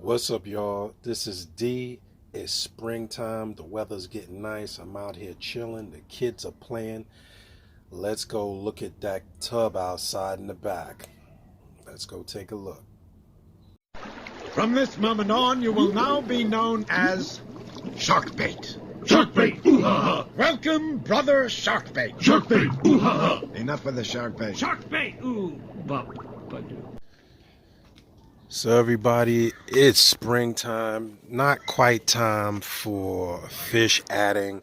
What's up, y'all? This is D. It's springtime. The weather's getting nice. I'm out here chilling. The kids are playing. Let's go look at that tub outside in the back. Let's go take a look. From this moment on, you will now be known as Sharkbait. Sharkbait! Ooh ha ha! Welcome, brother Sharkbait. Sharkbait! Ooh ha ha! Enough with the Sharkbait. Sharkbait! Ooh, bop, So, everybody, it's springtime. Not quite time for fish adding,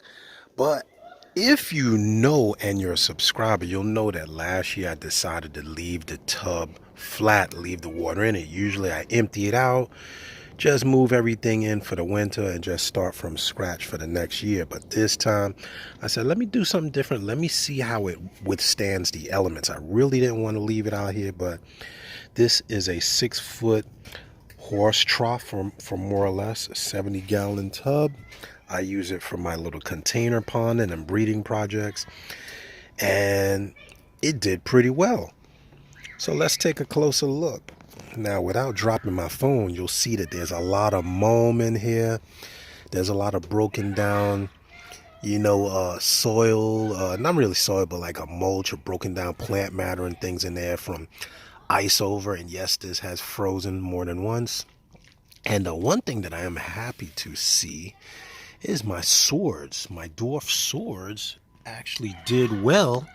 but if you know and you're a subscriber, you'll know that last year I decided to leave the tub flat, leave the water in it. Usually I empty it out, just move everything in for the winter and just start from scratch for the next year. But this time I said, let me do something different. Let me see how it withstands the elements. I really didn't want to leave it out here, but this is a 6-foot horse trough for more or less a 70-gallon tub. I use it for my little container ponding and breeding projects, and it did pretty well. So let's take a closer look. Now, without dropping my phone, you'll see that there's a lot of moam in here. There's a lot of broken down, soil, not really soil, but like a mulch or broken down plant matter and things in there from ice over. And yes, this has frozen more than once. And the one thing that I am happy to see is my swords. My dwarf swords actually did well,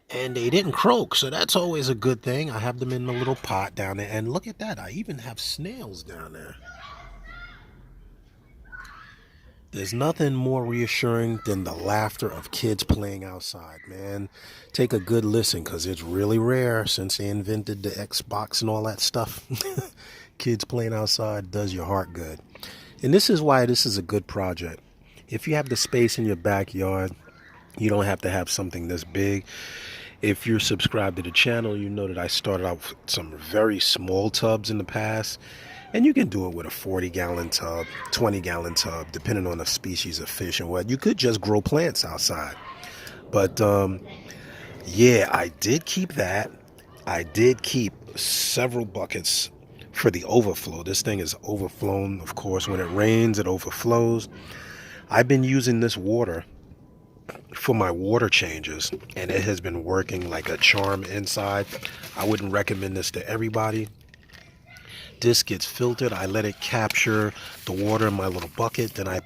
and they didn't croak, so that's always a good thing. I have them in a little pot down there, and look at that, I even have snails down there. There's nothing more reassuring than the laughter of kids playing outside, man. Take a good listen, because it's really rare since they invented the Xbox and all that stuff. Kids playing outside does your heart good. And this is why this is a good project. If you have the space in your backyard, you don't have to have something this big. If you're subscribed to the channel, you know that I started out with some very small tubs in the past. And you can do it with a 40-gallon tub, 20-gallon tub, depending on the species of fish and what. You could just grow plants outside. But, yeah, I did keep that. I did keep several buckets for the overflow. This thing is overflown, of course. When it rains, it overflows. I've been using this water for my water changes, and it has been working like a charm inside. I wouldn't recommend this to everybody. This gets filtered. I let it capture the water in my little bucket. Then I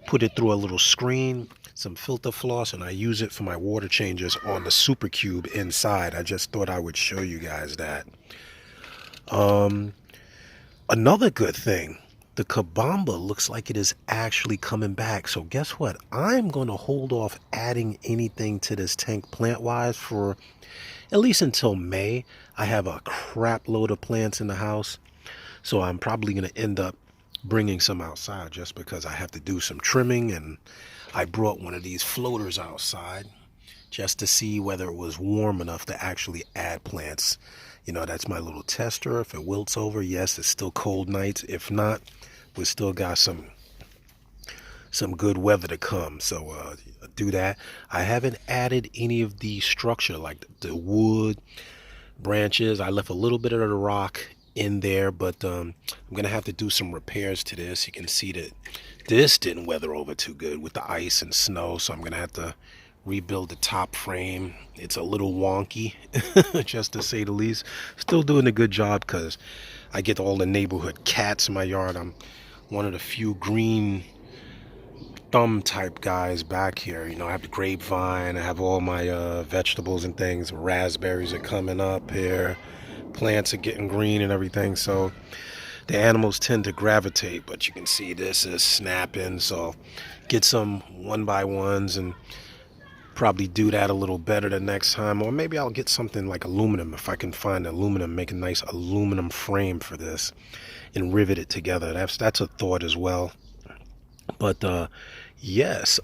put it through a little screen, some filter floss, and I use it for my water changes on the Super Cube inside. I just thought I would show you guys that. Another good thing, the Kabamba looks like it is actually coming back. So guess what? I'm going to hold off adding anything to this tank plant-wise for at least until May. I have a crap load of plants in the house. So I'm probably going to end up bringing some outside just because I have to do some trimming. And I brought one of these floaters outside just to see whether it was warm enough to actually add plants. That's my little tester. If it wilts over, yes, it's still cold nights. If not, we still got some good weather to come. So do that. I haven't added any of the structure like the wood branches. I left a little bit of the rock in there, but I'm gonna have to do some repairs to this. You can see that this didn't weather over too good with the ice and snow, so I'm gonna have to rebuild the top frame. It's a little wonky, just to say the least. Still doing a good job because I get all the neighborhood cats in my yard. I'm one of the few green thumb type guys back here. I have the grapevine, I have all my vegetables and things. Raspberries are coming up here, plants are getting green and everything, so the animals tend to gravitate. But you can see this is snapping, so get some 1x1s and probably do that a little better the next time. Or maybe I'll get something like aluminum, if I can find aluminum, make a nice aluminum frame for this and rivet it together. That's a thought as well. But yes,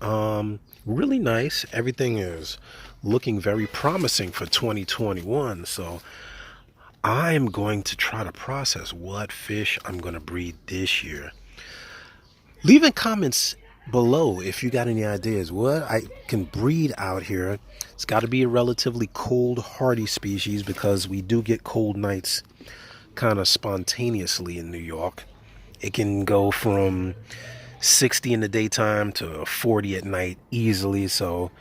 really nice. Everything is looking very promising for 2021. So I'm going to try to process what fish I'm going to breed this year. Leave in comments below if you got any ideas what I can breed out here. It's got to be a relatively cold hardy species because we do get cold nights kind of spontaneously in New York. It can go from 60 in the daytime to 40 at night easily. So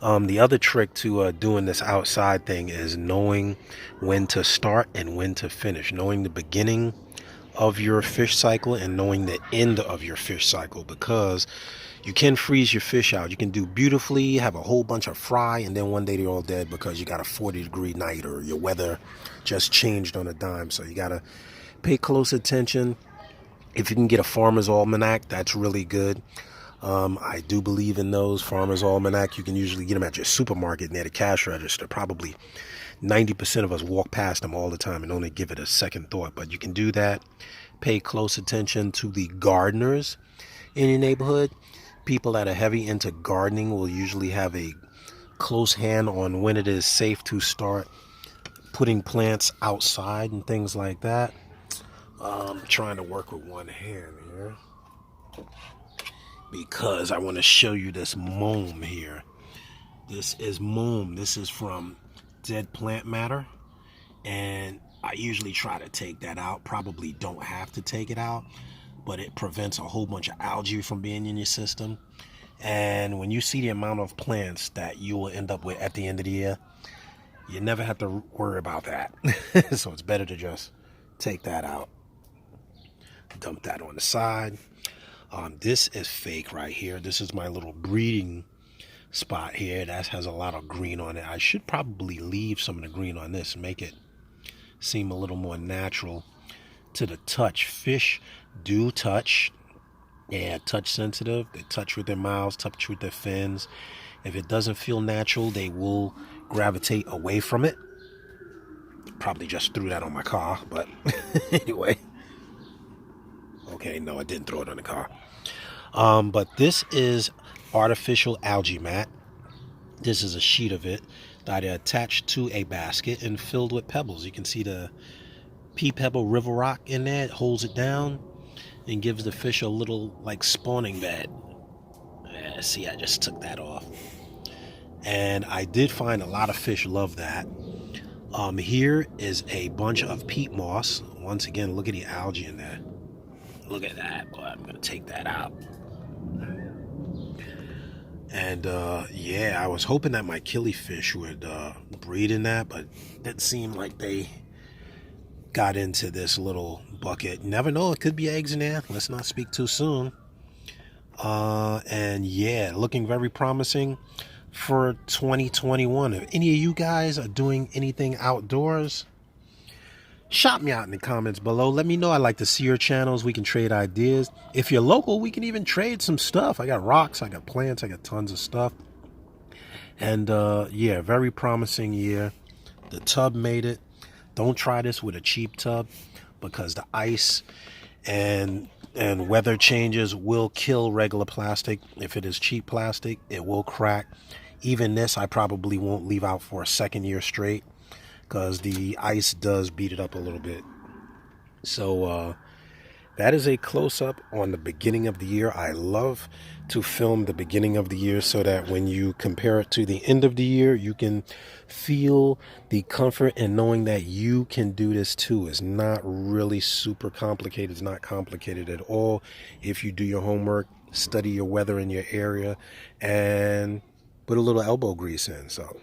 the other trick to doing this outside thing is knowing when to start and when to finish, knowing the beginning of your fish cycle and knowing the end of your fish cycle, because you can freeze your fish out. You can do beautifully, have a whole bunch of fry, and then one day they're all dead because you got a 40-degree night or your weather just changed on a dime. So you got to pay close attention. If you can get a Farmer's Almanac, that's really good. I do believe in those. Farmer's Almanac, you can usually get them at your supermarket near the cash register. Probably 90% of us walk past them all the time and only give it a second thought. But you can do that. Pay close attention to the gardeners in your neighborhood. People that are heavy into gardening will usually have a close hand on when it is safe to start putting plants outside and things like that. I'm trying to work with one hand here because I want to show you this Moam here. This is Moam. This is from Dead Plant Matter, and I usually try to take that out. Probably don't have to take it out, but it prevents a whole bunch of algae from being in your system. And when you see the amount of plants that you will end up with at the end of the year, you never have to worry about that. So it's better to just take that out. Dump that on the side. This is fake right here. This is my little breeding spot here. That has a lot of green on it. I should probably leave some of the green on this and make it seem a little more natural to the touch. Fish do touch. Yeah, touch sensitive. They touch with their mouths, touch with their fins. If it doesn't feel natural, they will gravitate away from it. Probably just threw that on my car, but anyway. Okay, no, I didn't throw it on the car. But this is artificial algae mat. This is a sheet of it that I attached to a basket and filled with pebbles. You can see the pea pebble river rock in there. It holds it down and gives the fish a little like spawning bed. Yeah, see, I just took that off. And I did find a lot of fish love that. Here is a bunch of peat moss. Once again, look at the algae in there. Look at that. Boy, I'm going to take that out. And yeah, I was hoping that my killifish would breed in that, but it didn't seem like they got into this little bucket. Never know, it could be eggs in there. Let's not speak too soon. And yeah, looking very promising for 2021. If any of you guys are doing anything outdoors, shout me out in the comments below. Let me know. I'd like to see your channels. We can trade ideas. If you're local, we can even trade some stuff. I got rocks, I got plants, I got tons of stuff. And yeah, very promising year. The tub made it. Don't try this with a cheap tub because the ice and weather changes will kill regular plastic. If it is cheap plastic, it will crack. Even this I probably won't leave out for a second year straight, because the ice does beat it up a little bit. So that is a close-up on the beginning of the year. I love to film the beginning of the year so that when you compare it to the end of the year, you can feel the comfort in knowing that you can do this too. It's not really super complicated. It's not complicated at all. If you do your homework, study your weather in your area, and put a little elbow grease in. So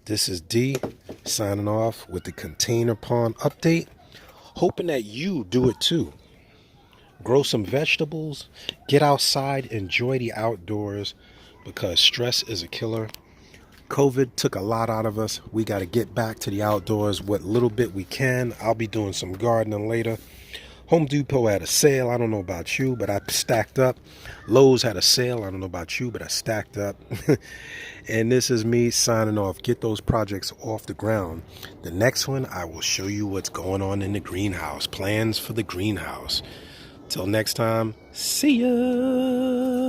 this is D signing off with the container pond update, hoping that you do it too. Grow some vegetables, get outside, enjoy the outdoors, because stress is a killer. COVID took a lot out of us. We got to get back to the outdoors what little bit we can. I'll be doing some gardening later. Home Depot had a sale. I don't know about you, but I stacked up. Lowe's had a sale. I don't know about you, but I stacked up. And this is me signing off. Get those projects off the ground. The next one, I will show you what's going on in the greenhouse. Plans for the greenhouse. Till next time, see ya.